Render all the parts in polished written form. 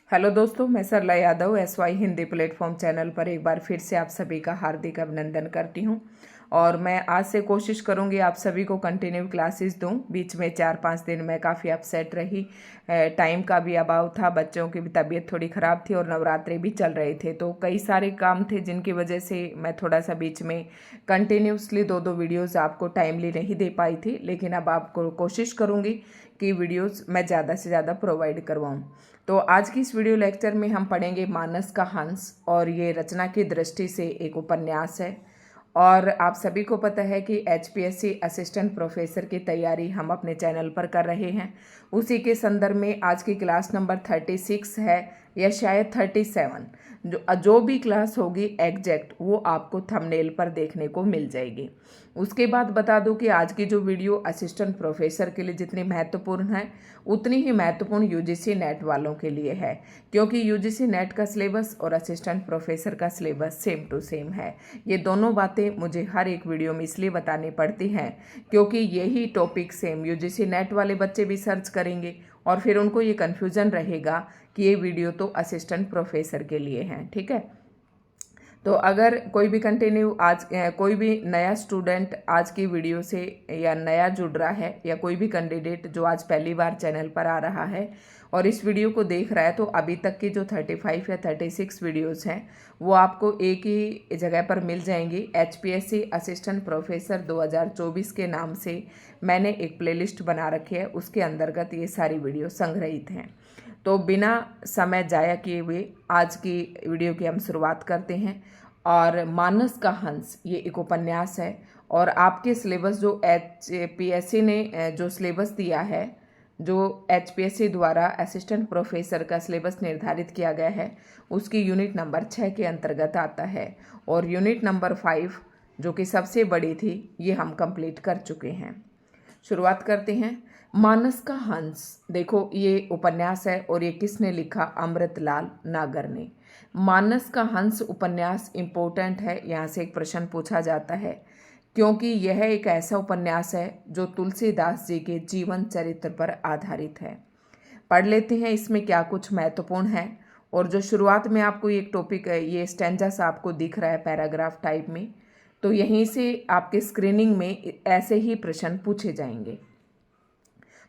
Hello दोस्तों, मैं Sarla Yadav SY Hindi platform channel पर एक बार फिर से आप सभी का हार्दिक अभिनंदन करती हूं। और मैं आज से कोशिश करूंगी आप सभी को कंटिन्यू क्लासेस दूं। बीच में 4-5 दिन मैं काफ़ी अपसेट रही, टाइम का भी अभाव था, बच्चों की भी तबीयत थोड़ी ख़राब थी और नवरात्रि भी चल रहे थे, तो कई सारे काम थे जिनकी वजह से मैं थोड़ा सा बीच में कंटिन्यूसली दो वीडियोज़ आपको टाइमली नहीं दे पाई थी। लेकिन अब आपको कोशिश करूँगी कि वीडियोज़ मैं ज़्यादा से ज़्यादा प्रोवाइड करवाऊँ। तो आज की इस वीडियो लेक्चर में हम पढ़ेंगे मानस का हंस, और ये रचना की दृष्टि से एक उपन्यास है। और आप सभी को पता है कि HPSC असिस्टेंट प्रोफेसर की तैयारी हम अपने चैनल पर कर रहे हैं। उसी के संदर्भ में आज की क्लास नंबर 36 है या शायद 37। जो भी क्लास होगी एग्जैक्ट वो आपको थंबनेल पर देखने को मिल जाएगी। उसके बाद बता दूं कि आज की जो वीडियो असिस्टेंट प्रोफेसर के लिए जितनी महत्वपूर्ण है उतनी ही महत्वपूर्ण UGC नेट वालों के लिए है, क्योंकि UGC नेट का सिलेबस और असिस्टेंट प्रोफेसर का सिलेबस सेम टू सेम है। ये दोनों बातें मुझे हर एक वीडियो में इसलिए बतानी पड़ती हैं क्योंकि यही टॉपिक सेम UGC नेट वाले बच्चे भी सर्च करेंगे और फिर उनको ये कन्फ्यूज़न रहेगा कि ये वीडियो तो असिस्टेंट प्रोफेसर के लिए है। ठीक है, तो अगर कोई भी कोई भी नया स्टूडेंट आज की वीडियो से या नया जुड़ रहा है, या कोई भी कैंडिडेट जो आज पहली बार चैनल पर आ रहा है और इस वीडियो को देख रहा है, तो अभी तक की जो 35 या 36 वीडियोस हैं वो आपको एक ही जगह पर मिल जाएंगी। HPSC असिस्टेंट प्रोफेसर 2024 के नाम से मैंने एक प्लेलिस्ट बना रखी है, उसके अंतर्गत ये सारी वीडियो संग्रहित हैं। तो बिना समय जाया किए हुए आज की वीडियो की हम शुरुआत करते हैं। और मानस का हंस ये एक उपन्यास है, और आपके सिलेबस जो HPSC ने जो सिलेबस दिया है, जो HPSC द्वारा असिस्टेंट प्रोफेसर का सिलेबस निर्धारित किया गया है, उसकी यूनिट नंबर 6 के अंतर्गत आता है। और यूनिट नंबर 5 जो कि सबसे बड़ी थी, ये हम कंप्लीट कर चुके हैं। शुरुआत करते हैं। मानस का हंस, देखो ये उपन्यास है और ये किसने लिखा? अमृतलाल नागर ने। मानस का हंस उपन्यास इम्पोर्टेंट है, यहाँ से एक प्रश्न पूछा जाता है, क्योंकि यह एक ऐसा उपन्यास है जो तुलसीदास जी के जीवन चरित्र पर आधारित है। पढ़ लेते हैं इसमें क्या कुछ महत्वपूर्ण है। और जो शुरुआत में आपको एक टॉपिक ये स्टैंजा सा आपको दिख रहा है पैराग्राफ टाइप में, तो यहीं से आपके स्क्रीनिंग में ऐसे ही प्रश्न पूछे जाएंगे।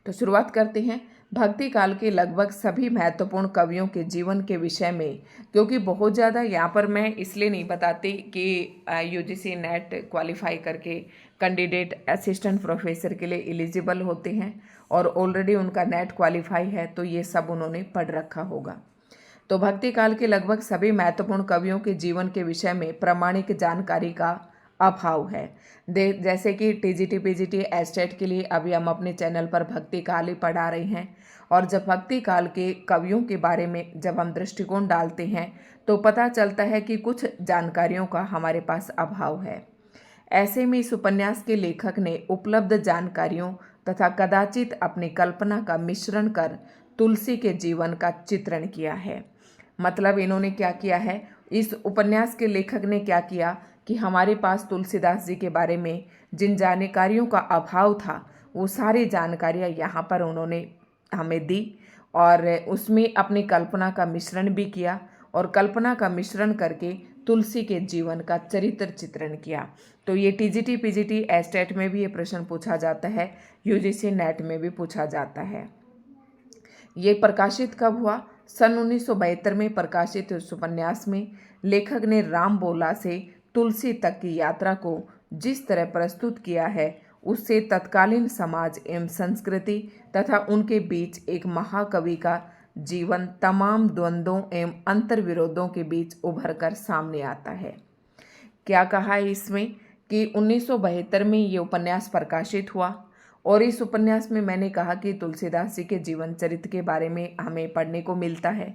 तो शुरुआत करते हैं। भक्ति काल के लगभग सभी महत्वपूर्ण कवियों के जीवन के विषय में, क्योंकि बहुत ज़्यादा यहाँ पर मैं इसलिए नहीं बताती कि UGC नेट क्वालिफाई करके कैंडिडेट असिस्टेंट प्रोफेसर के लिए एलिजिबल होते हैं और ऑलरेडी उनका नेट क्वालिफाई है, तो ये सब उन्होंने पढ़ रखा होगा। तो भक्ति काल के लगभग सभी महत्वपूर्ण कवियों के जीवन के विषय में प्रामाणिक जानकारी का अभाव है। जैसे कि TGT PGT एस्टेट के लिए अभी हम अपने चैनल पर भक्ति काल ही पढ़ा रहे हैं, और जब भक्ति काल के कवियों के बारे में जब हम दृष्टिकोण डालते हैं तो पता चलता है कि कुछ जानकारियों का हमारे पास अभाव है। ऐसे में इस उपन्यास के लेखक ने उपलब्ध जानकारियों तथा कदाचित अपनी कल्पना का मिश्रण कर तुलसी के जीवन का चित्रण किया है। मतलब इन्होंने क्या किया है, इस उपन्यास के लेखक ने क्या किया कि हमारे पास तुलसीदास जी के बारे में जिन जानकारियों का अभाव था वो सारी जानकारियाँ यहाँ पर उन्होंने हमें दी, और उसमें अपनी कल्पना का मिश्रण भी किया, और कल्पना का मिश्रण करके तुलसी के जीवन का चरित्र चित्रण किया। तो ये TGT PGT एस्टेट में भी ये प्रश्न पूछा जाता है, UGC नेट में भी पूछा जाता है। ये प्रकाशित कब हुआ? सन 1972 में प्रकाशित इस उपन्यास में लेखक ने राम बोला से तुलसी तक की यात्रा को जिस तरह प्रस्तुत किया है, उससे तत्कालीन समाज एवं संस्कृति तथा उनके बीच एक महाकवि का जीवन तमाम द्वंद्वों एवं अंतर्विरोधों के बीच उभर कर सामने आता है। क्या कहा है इसमें कि 1972 में ये उपन्यास प्रकाशित हुआ, और इस उपन्यास में मैंने कहा कि तुलसीदास जी के जीवन चरित्र के बारे में हमें पढ़ने को मिलता है।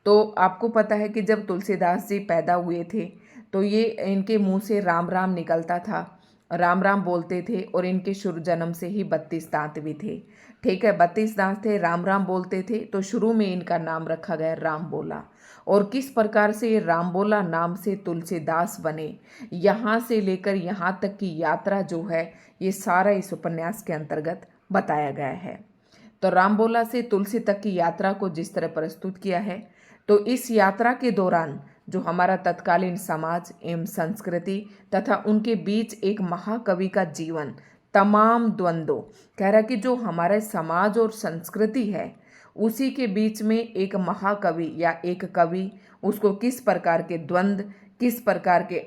तो आपको पता है कि जब तुलसीदास जी पैदा हुए थे तो ये इनके मुंह से राम राम निकलता था, राम राम बोलते थे, और इनके शुरू जन्म से ही 32 दांत भी थे। ठीक है, 32 दांत थे, राम राम बोलते थे, तो शुरू में इनका नाम रखा गया राम बोला। और किस प्रकार से ये राम बोला नाम से तुलसीदास बने, यहाँ से लेकर यहाँ तक की यात्रा जो है, ये सारा इस उपन्यास के अंतर्गत बताया गया है। तो रामबोला से तुलसी तक की यात्रा को जिस तरह प्रस्तुत किया है, तो इस यात्रा के दौरान जो हमारा तत्कालीन समाज एवं संस्कृति तथा उनके बीच एक महाकवि का जीवन, तमाम द्वंद्वों, कह रहा कि जो हमारे समाज और संस्कृति है उसी के बीच में एक महाकवि या एक कवि उसको किस प्रकार के द्वंद्व, किस प्रकार के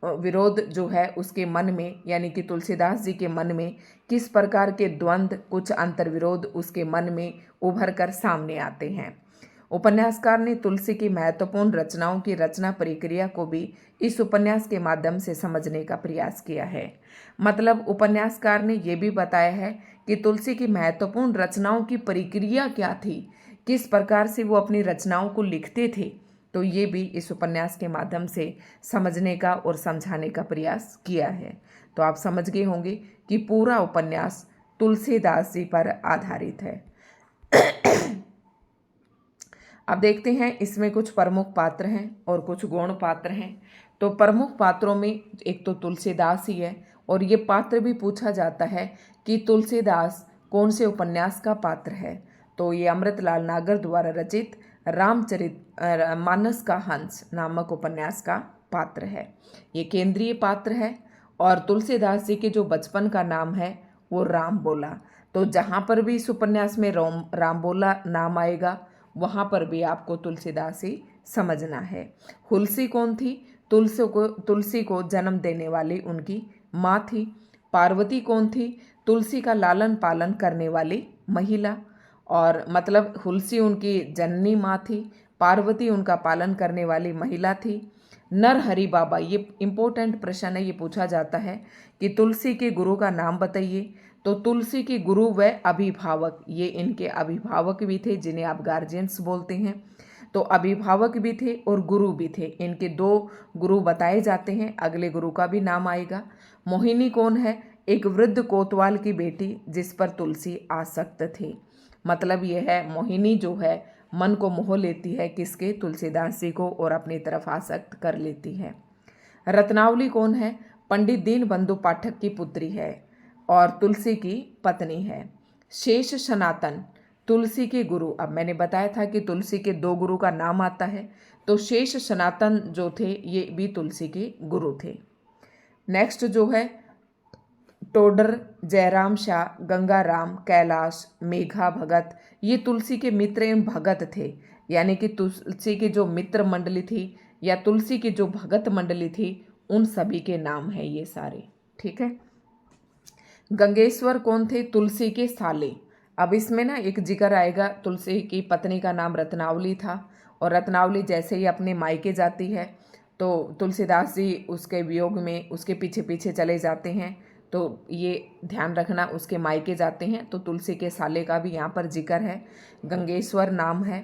विरोध जो है उसके मन में, यानी कि तुलसीदास जी के मन में किस प्रकार के द्वंद्व, कुछ अंतर्विरोध उसके मन में उभर कर सामने आते हैं। उपन्यासकार ने तुलसी की महत्वपूर्ण रचनाओं की रचना प्रक्रिया को भी इस उपन्यास के माध्यम से समझने का प्रयास किया है। मतलब उपन्यासकार ने यह भी बताया है कि तुलसी की महत्वपूर्ण रचनाओं की प्रक्रिया क्या थी, किस प्रकार से वो अपनी रचनाओं को लिखते थे, तो ये भी इस उपन्यास के माध्यम से समझने का और समझाने का प्रयास किया है। तो आप समझ गए होंगे कि पूरा उपन्यास तुलसीदास जी पर आधारित है। अब देखते हैं इसमें कुछ प्रमुख पात्र हैं और कुछ गौण पात्र हैं। तो प्रमुख पात्रों में एक तो तुलसीदास ही है, और ये पात्र भी पूछा जाता है कि तुलसीदास कौन से उपन्यास का पात्र है। तो ये अमृतलाल नागर द्वारा रचित रामचरित मानस का हंस नामक उपन्यास का पात्र है। ये केंद्रीय पात्र है। और तुलसीदास जी के जो बचपन का नाम है वो रामबोला। तो जहाँ पर भी इस उपन्यास में रामबोला नाम आएगा वहाँ पर भी आपको तुलसीदास ही समझना है। हुलसी कौन थी? तुलसी को जन्म देने वाली उनकी माँ थी। पार्वती कौन थी? तुलसी का लालन पालन करने वाली महिला। और मतलब हुलसी उनकी जननी माँ थी, पार्वती उनका पालन करने वाली महिला थी। नरहरि बाबा, ये इम्पोर्टेंट प्रश्न है, ये पूछा जाता है कि तुलसी के गुरु का नाम बताइए। तो तुलसी के गुरु व अभिभावक, ये इनके अभिभावक भी थे जिन्हें आप गार्जियंस बोलते हैं। तो अभिभावक भी थे और गुरु भी थे। इनके 2 गुरु बताए जाते हैं, अगले गुरु का भी नाम आएगा। मोहिनी कौन है? एक वृद्ध कोतवाल की बेटी जिस पर तुलसी आसक्त थी। मतलब यह है मोहिनी जो है मन को मोह लेती है किसके? तुलसीदास जी को, और अपनी तरफ आसक्त कर लेती है। रत्नावली कौन है? पंडित दीनबंधु पाठक की पुत्री है और तुलसी की पत्नी है। शेष सनातन तुलसी के गुरु, अब मैंने बताया था कि तुलसी के 2 गुरु का नाम आता है, तो शेष सनातन जो थे ये भी तुलसी के गुरु थे। नेक्स्ट जो है टोडर, जयराम शाह, गंगाराम, कैलाश, मेघा भगत, ये तुलसी के मित्र एवं भगत थे। यानी कि तुलसी की जो मित्र मंडली थी या तुलसी की जो भगत मंडली थी उन सभी के नाम है ये सारे। ठीक है। गंगेश्वर कौन थे? तुलसी के साले। अब इसमें ना एक जिक्र आएगा, तुलसी की पत्नी का नाम रत्नावली था और रत्नावली जैसे ही अपने मायके जाती है तो तुलसीदास जी उसके वियोग में उसके पीछे पीछे चले जाते हैं। तो ये ध्यान रखना, उसके मायके जाते हैं तो तुलसी के साले का भी यहाँ पर जिक्र है। गंगेश्वर नाम है।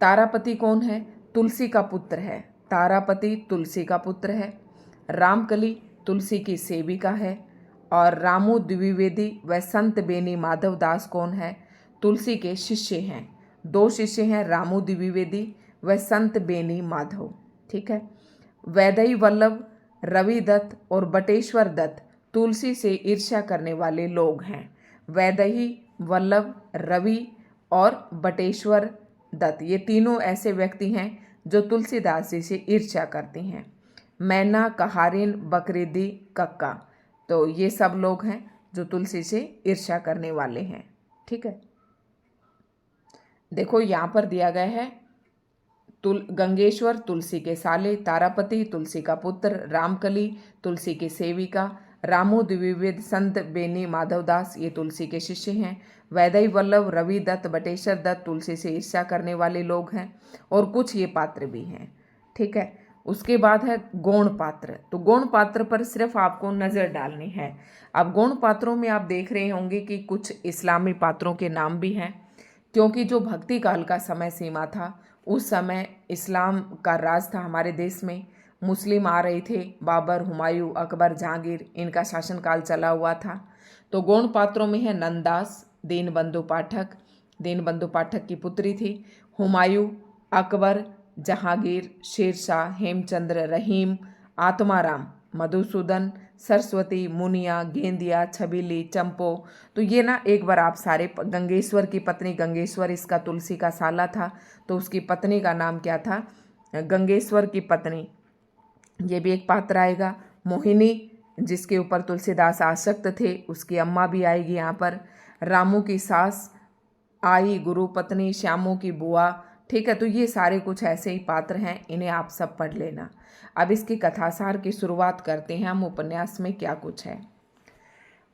तारापति कौन है? तुलसी का पुत्र है। तारापति तुलसी का पुत्र है। रामकली तुलसी की सेविका है। और रामू द्विवेदी व संत बेनी माधव दास कौन है? तुलसी के शिष्य हैं। 2 शिष्य हैं, रामू द्विवेदी व संत बेनी माधव। ठीक है। वैदई वल्लभ, रवि दत्त और बटेश्वर दत्त तुलसी से ईर्ष्या करने वाले लोग हैं। वैदही, वल्लभ, रवि और बटेश्वर दत्त, ये तीनों ऐसे व्यक्ति हैं जो तुलसीदास जी से ईर्ष्या करते हैं। मैना, कहारिन, बकरीदी, कक्का, तो ये सब लोग हैं जो तुलसी से ईर्ष्या करने वाले हैं। ठीक है। देखो यहाँ पर दिया गया है गंगेश्वर तुलसी के साले, तारापति तुलसी का पुत्र, रामकली तुलसी की सेविका, रामू द्विवेद, संत बेनी माधवदास ये तुलसी के शिष्य हैं। वैदई वल्लभ, रवि दत्त, बटेश्वर दत्त तुलसी से ईर्ष्या करने वाले लोग हैं और कुछ ये पात्र भी हैं। ठीक है। उसके बाद है गौण पात्र। तो गौण पात्र पर सिर्फ आपको नज़र डालनी है। अब गौण पात्रों में आप देख रहे होंगे कि कुछ इस्लामी पात्रों के नाम भी हैं, क्योंकि जो भक्ति काल का समय सीमा था उस समय इस्लाम का राज था हमारे देश में। मुस्लिम आ रहे थे, बाबर, हुमायूं, अकबर, जहांगीर, इनका शासनकाल चला हुआ था। तो गौण पात्रों में है नंददास, दीनबंधु पाठक, दीनबंधु पाठक की पुत्री थी, हुमायूं, अकबर, जहांगीर, शेरशाह, हेमचंद्र, रहीम, आत्माराम, मधुसूदन, सरस्वती, मुनिया, गेंदिया, छबीली, चंपो। तो ये ना एक बार आप सारे गंगेश्वर की पत्नी, गंगेश्वर इसका तुलसी का साला था, तो उसकी पत्नी का नाम क्या था? गंगेश्वर की पत्नी। ये भी एक पात्र आएगा। मोहिनी, जिसके ऊपर तुलसीदास आसक्त थे, उसकी अम्मा भी आएगी यहाँ पर। रामू की सास आई, गुरु पत्नी, श्यामू की बुआ। ठीक है, तो ये सारे कुछ ऐसे ही पात्र हैं, इन्हें आप सब पढ़ लेना। अब इसकी कथासार की शुरुआत करते हैं हम। उपन्यास में क्या कुछ है।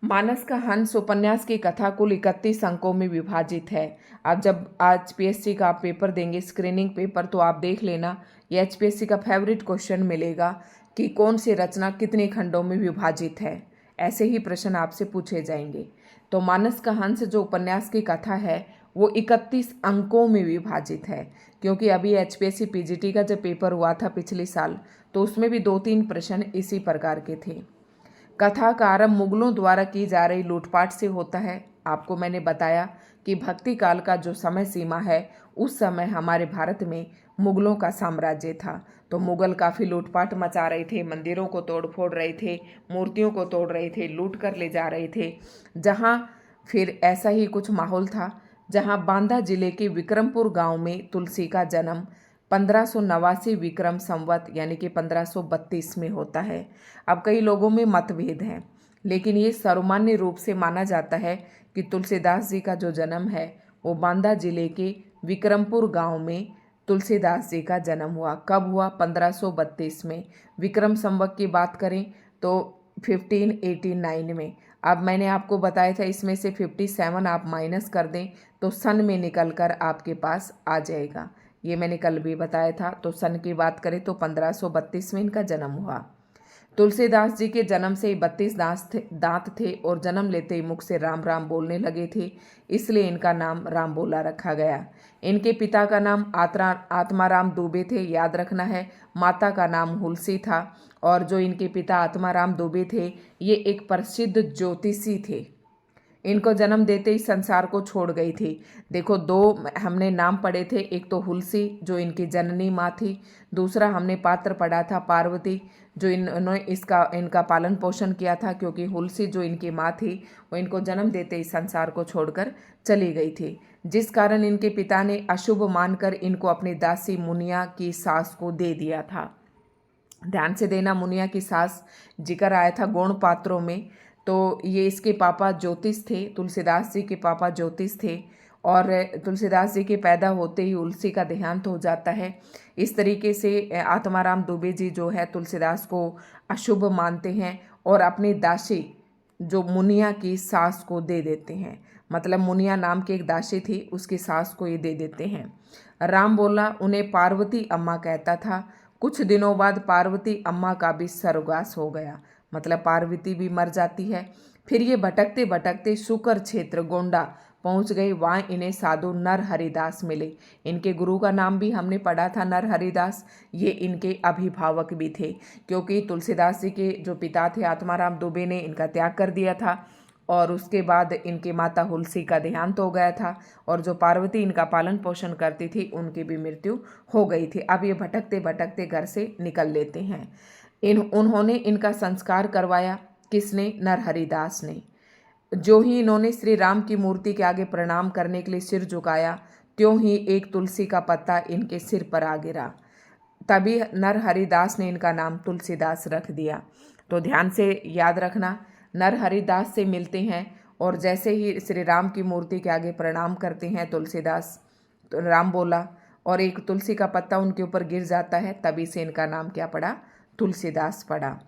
मानस का हंस उपन्यास की कथा कुल 31 अंकों में विभाजित है। अब जब आज पीएससी का आप पेपर देंगे, स्क्रीनिंग पेपर, तो आप देख लेना, ये एचपीएससी का फेवरेट क्वेश्चन मिलेगा कि कौन सी रचना कितने खंडों में विभाजित है। ऐसे ही प्रश्न आपसे पूछे जाएंगे। तो मानस का हंस जो उपन्यास की कथा है वो 31 अंकों में विभाजित है, क्योंकि अभी एचपीएससी पीजीटी का जब पेपर हुआ था पिछले साल, तो उसमें भी 2-3 प्रश्न इसी प्रकार के थे। कथा का आरंभ मुगलों द्वारा की जा रही लूटपाट से होता है। आपको मैंने बताया कि भक्ति काल का जो समय सीमा है, उस समय हमारे भारत में मुगलों का साम्राज्य था। तो मुगल काफ़ी लूटपाट मचा रहे थे, मंदिरों को तोड़ फोड़ रहे थे, मूर्तियों को तोड़ रहे थे, लूट कर ले जा रहे थे। जहाँ फिर ऐसा ही कुछ माहौल था जहाँ बांदा जिले के विक्रमपुर गांव में तुलसी का जन्म 1589 विक्रम संवत यानी कि 1532 में होता है। अब कई लोगों में मतभेद हैं, लेकिन ये सर्वमान्य रूप से माना जाता है कि तुलसीदास जी का जो जन्म है वो बांदा जिले के विक्रमपुर गांव में तुलसीदास जी का जन्म हुआ। कब हुआ? 1532 में। विक्रम संवत की बात करें तो 1589 में। अब मैंने आपको बताया था इसमें से 57 आप माइनस कर दें तो सन में निकल कर आपके पास आ जाएगा। ये मैंने कल भी बताया था। तो सन की बात करें तो 1532 में इनका जन्म हुआ। तुलसीदास जी के जन्म से ही 32 दांत थे और जन्म लेते ही मुख से राम राम बोलने लगे थे, इसलिए इनका नाम राम बोला रखा गया। इनके पिता का नाम आत्माराम दुबे थे, याद रखना है। माता का नाम हुलसी था, और जो इनके पिता आत्माराम दुबे थे ये एक प्रसिद्ध ज्योतिषी थे। इनको जन्म देते ही संसार को छोड़ गई थी। देखो, दो हमने नाम पढ़े थे, एक तो हुलसी जो इनकी जननी माँ थी, दूसरा हमने पात्र पढ़ा था पार्वती जो इन्होंने इनका पालन पोषण किया था, क्योंकि हुलसी जो इनकी माँ थी वो इनको जन्म देते ही संसार को छोड़कर चली गई थी, जिस कारण इनके पिता ने अशुभ मानकर इनको अपनी दासी मुनिया की सास को दे दिया था। ध्यान से देना, मुनिया की सास जिक्र आया था गौण पात्रों में। तो ये इसके पापा ज्योतिष थे, तुलसीदास जी के पापा ज्योतिष थे, और तुलसीदास जी के पैदा होते ही उलसी का देहांत हो जाता है। इस तरीके से आत्माराम दुबे जी जो है तुलसीदास को अशुभ मानते हैं और अपनी दासी जो मुनिया की सास को दे देते हैं। मतलब मुनिया नाम की एक दासी थी, उसकी सास को ये दे देते हैं। राम बोला उन्हें पार्वती अम्मा कहता था। कुछ दिनों बाद पार्वती अम्मा का भी स्वर्गवास हो गया, मतलब पार्वती भी मर जाती है। फिर ये भटकते भटकते शुकर क्षेत्र गोंडा पहुंच गए। वहाँ इन्हें साधु नर हरिदास मिले। इनके गुरु का नाम भी हमने पढ़ा था, नर हरिदास। ये इनके अभिभावक भी थे, क्योंकि तुलसीदास जी के जो पिता थे आत्माराम दुबे ने इनका त्याग कर दिया था, और उसके बाद इनकी माता हुलसी का देहांत हो गया था, और जो पार्वती इनका पालन पोषण करती थी उनकी भी मृत्यु हो गई थी। अब ये भटकते भटकते घर से निकल लेते हैं। उन्होंने इनका संस्कार करवाया। किसने? नरहरिदास ने। जो ही इन्होंने श्री राम की मूर्ति के आगे प्रणाम करने के लिए सिर झुकाया, त्यों ही एक तुलसी का पत्ता इनके सिर पर आ गिरा। तभी नरहरिदास ने इनका नाम तुलसीदास रख दिया। तो ध्यान से याद रखना, नरहरिदास से मिलते हैं और जैसे ही श्री राम की मूर्ति के आगे प्रणाम करते हैं तुलसीदास, तो राम बोला और एक तुलसी का पत्ता उनके ऊपर गिर जाता है, तभी से इनका नाम क्या पड़ा? तुलसीदास पड़ा।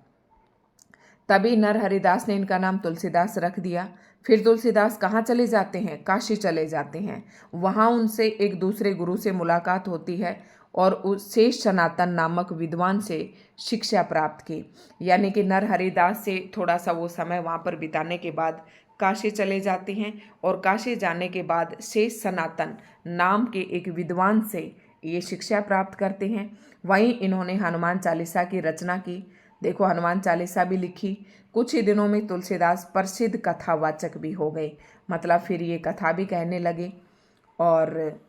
तभी नरहरिदास ने इनका नाम तुलसीदास रख दिया। फिर तुलसीदास कहाँ चले जाते हैं? काशी चले जाते हैं। वहाँ उनसे एक दूसरे गुरु से मुलाकात होती है और उस शेष सनातन नामक विद्वान से शिक्षा प्राप्त की। यानी कि नरहरिदास से थोड़ा सा वो समय वहाँ पर बिताने के बाद काशी चले जाते हैं, और काशी जाने के बाद शेष सनातन नाम के एक विद्वान से ये शिक्षा प्राप्त करते हैं। वहीं इन्होंने हनुमान चालीसा की रचना की। देखो, हनुमान चालीसा भी लिखी। कुछ ही दिनों में तुलसीदास प्रसिद्ध कथावाचक भी हो गए, मतलब फिर ये कथा भी कहने लगे, और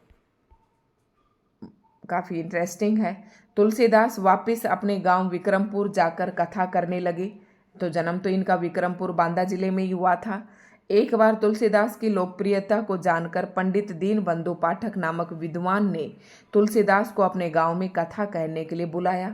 काफ़ी इंटरेस्टिंग है। तुलसीदास वापस अपने गांव विक्रमपुर जाकर कथा करने लगे। तो जन्म तो इनका विक्रमपुर बांदा जिले में ही हुआ था। एक बार तुलसीदास की लोकप्रियता को जानकर पंडित दीनबंधु पाठक नामक विद्वान ने तुलसीदास को अपने गांव में कथा कहने के लिए बुलाया।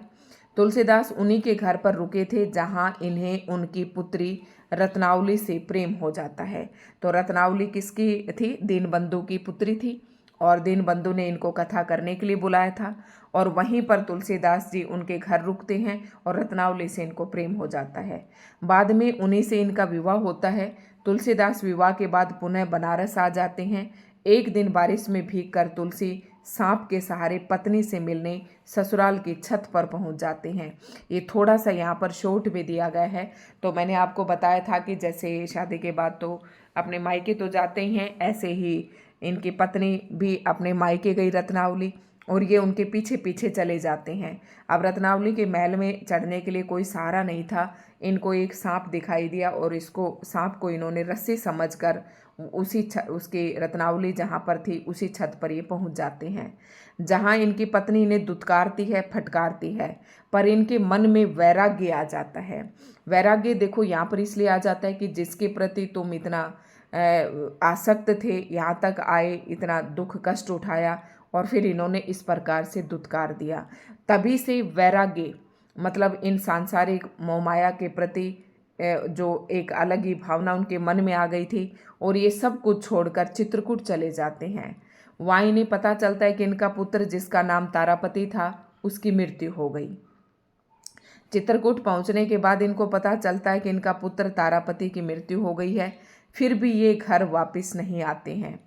तुलसीदास उन्हीं के घर पर रुके थे जहां इन्हें उनकी पुत्री रत्नावली से प्रेम हो जाता है। तो रत्नावली किसकी थी? दीनबंधु की पुत्री थी और दीनबंधु ने इनको कथा करने के लिए बुलाया था और वहीं पर तुलसीदास जी उनके घर रुकते हैं और रत्नावली से इनको प्रेम हो जाता है। बाद में उन्हीं से इनका विवाह होता है। तुलसीदास विवाह के बाद पुनः बनारस आ जाते हैं। एक दिन बारिश में भीगकर तुलसी सांप के सहारे पत्नी से मिलने ससुराल की छत पर पहुंच जाते हैं। ये थोड़ा सा यहाँ पर शॉर्ट में दिया गया है। तो मैंने आपको बताया था कि जैसे शादी के बाद तो अपने मायके तो जाते ही हैं, ऐसे ही इनकी पत्नी भी अपने मायके गई रत्नावली और ये उनके पीछे पीछे चले जाते हैं। अब रत्नावली के महल में चढ़ने के लिए कोई सहारा नहीं था। इनको एक सांप दिखाई दिया और इसको सांप को इन्होंने रस्सी समझकर उसकी रत्नावली जहाँ पर थी उसी छत पर ये पहुँच जाते हैं, जहाँ इनकी पत्नी इन्हें दुत्कारती है, फटकारती है, पर इनके मन में वैराग्य आ जाता है। वैराग्य देखो यहाँ पर इसलिए आ जाता है कि जिसके प्रति तुम इतना आसक्त थे, यहाँ तक आए, इतना दुख कष्ट उठाया और फिर इन्होंने इस प्रकार से दुत्कार दिया। तभी से वैराग्य मतलब इन सांसारिक मोहमाया के प्रति जो एक अलग ही भावना उनके मन में आ गई थी और ये सब कुछ छोड़कर चित्रकूट चले जाते हैं। वहाँ इन्हें पता चलता है कि इनका पुत्र जिसका नाम तारापति था उसकी मृत्यु हो गई। चित्रकूट पहुँचने के बाद इनको पता चलता है कि इनका पुत्र तारापति की मृत्यु हो गई है, फिर भी ये घर वापस नहीं आते हैं।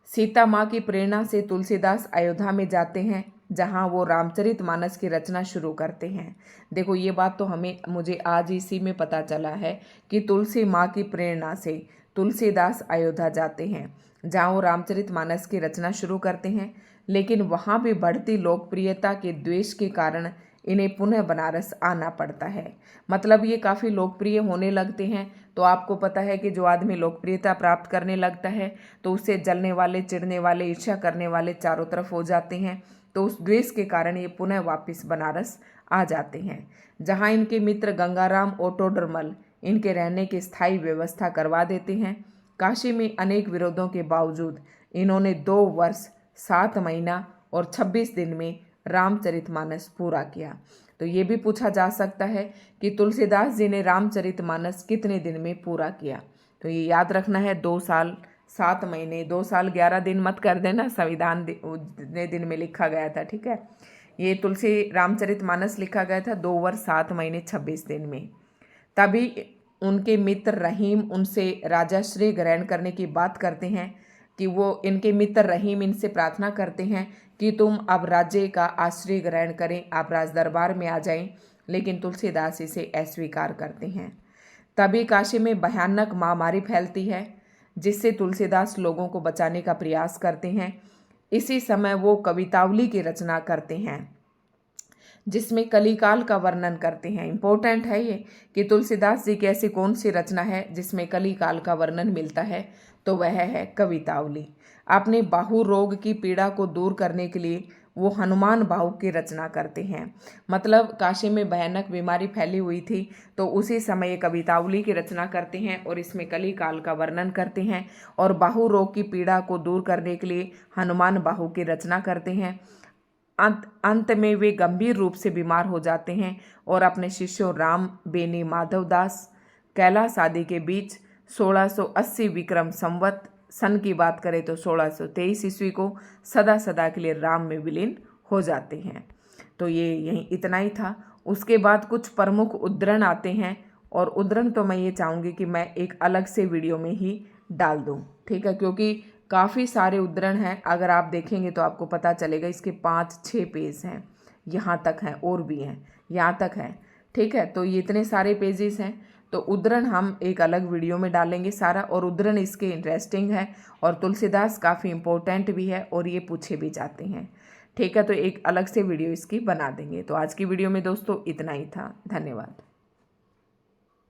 सीता माँ की प्रेरणा से तुलसीदास अयोध्या में जाते हैं, जहाँ वो रामचरितमानस की रचना शुरू करते हैं। देखो ये बात तो मुझे आज इसी में पता चला है कि तुलसी माँ की प्रेरणा से तुलसीदास अयोध्या जाते हैं, जहाँ वो रामचरितमानस की रचना शुरू करते हैं। लेकिन वहाँ भी बढ़ती लोकप्रियता के द्वेष के कारण इन्हें पुनः बनारस आना पड़ता है। मतलब ये काफ़ी लोकप्रिय होने लगते हैं। तो आपको पता है कि जो आदमी लोकप्रियता प्राप्त करने लगता है तो उससे जलने वाले, चिढ़ने वाले, ईर्ष्या करने वाले चारों तरफ हो जाते हैं। तो उस द्वेष के कारण ये पुनः वापस बनारस आ जाते हैं, जहाँ इनके मित्र गंगाराम ओटोडरमल इनके रहने की स्थायी व्यवस्था करवा देते हैं। काशी में अनेक विरोधों के बावजूद इन्होंने 2 वर्ष 7 महीना और 26 दिन में रामचरितमानस पूरा किया। तो ये भी पूछा जा सकता है कि तुलसीदास जी ने रामचरितमानस कितने दिन में पूरा किया। तो ये याद रखना है, 2 साल 7 महीने, 2 साल 11 दिन मत कर देना, संविधान ने दिन में लिखा गया था, ठीक है। ये तुलसी रामचरितमानस लिखा गया था 2 वर्ष 7 महीने 26 दिन में। तभी उनके मित्र रहीम उनसे राजाश्रय ग्रहण करने की बात करते हैं कि वो इनके मित्र रहीम इनसे प्रार्थना करते हैं कि तुम अब राज्य का आश्रय ग्रहण करें, आप राज दरबार में आ जाएं। लेकिन तुलसीदास इसे अस्वीकार करते हैं। तभी काशी में भयानक महामारी फैलती है, जिससे तुलसीदास लोगों को बचाने का प्रयास करते हैं। इसी समय वो कवितावली की रचना करते हैं, जिसमें कलिकाल का वर्णन करते हैं। इम्पोर्टेंट है ये कि तुलसीदास जी की ऐसी कौन सी रचना है जिसमें कलिकाल का वर्णन मिलता है, तो वह है कवितावली। अपने बाहु रोग की पीड़ा को दूर करने के लिए वो हनुमान बाहु की रचना करते हैं। मतलब काशी में भयानक बीमारी फैली हुई थी, तो उसी समय ये कवितावली की रचना करते हैं और इसमें कलिकाल का वर्णन करते हैं और बाहु रोग की पीड़ा को दूर करने के लिए हनुमान बाहु की रचना करते हैं। अंत में वे गंभीर रूप से बीमार हो जाते हैं और अपने शिष्यों राम, बेनी, माधवदास, कैलाश आदि के बीच 1680 विक्रम संवत सन की बात करें तो 1623 ईस्वी को सदा सदा के लिए राम में विलीन हो जाते हैं। तो ये यहीं इतना ही था। उसके बाद कुछ प्रमुख उद्धरण आते हैं और उद्धरण तो मैं ये चाहूँगी कि मैं एक अलग से वीडियो में ही डाल दूँ, ठीक है, क्योंकि काफ़ी सारे उद्धरण हैं। अगर आप देखेंगे तो आपको पता चलेगा। इसके 5-6 पेज हैं, यहाँ तक हैं और भी हैं, यहाँ तक हैं, ठीक है। तो ये इतने सारे पेजेस हैं। तो उद्धरण हम एक अलग वीडियो में डालेंगे सारा, और उद्धरण इसके इंटरेस्टिंग है और तुलसीदास काफ़ी इम्पोर्टेंट भी है और ये पूछे भी जाते हैं, ठीक है। तो एक अलग से वीडियो इसकी बना देंगे। तो आज की वीडियो में दोस्तों इतना ही था। धन्यवाद।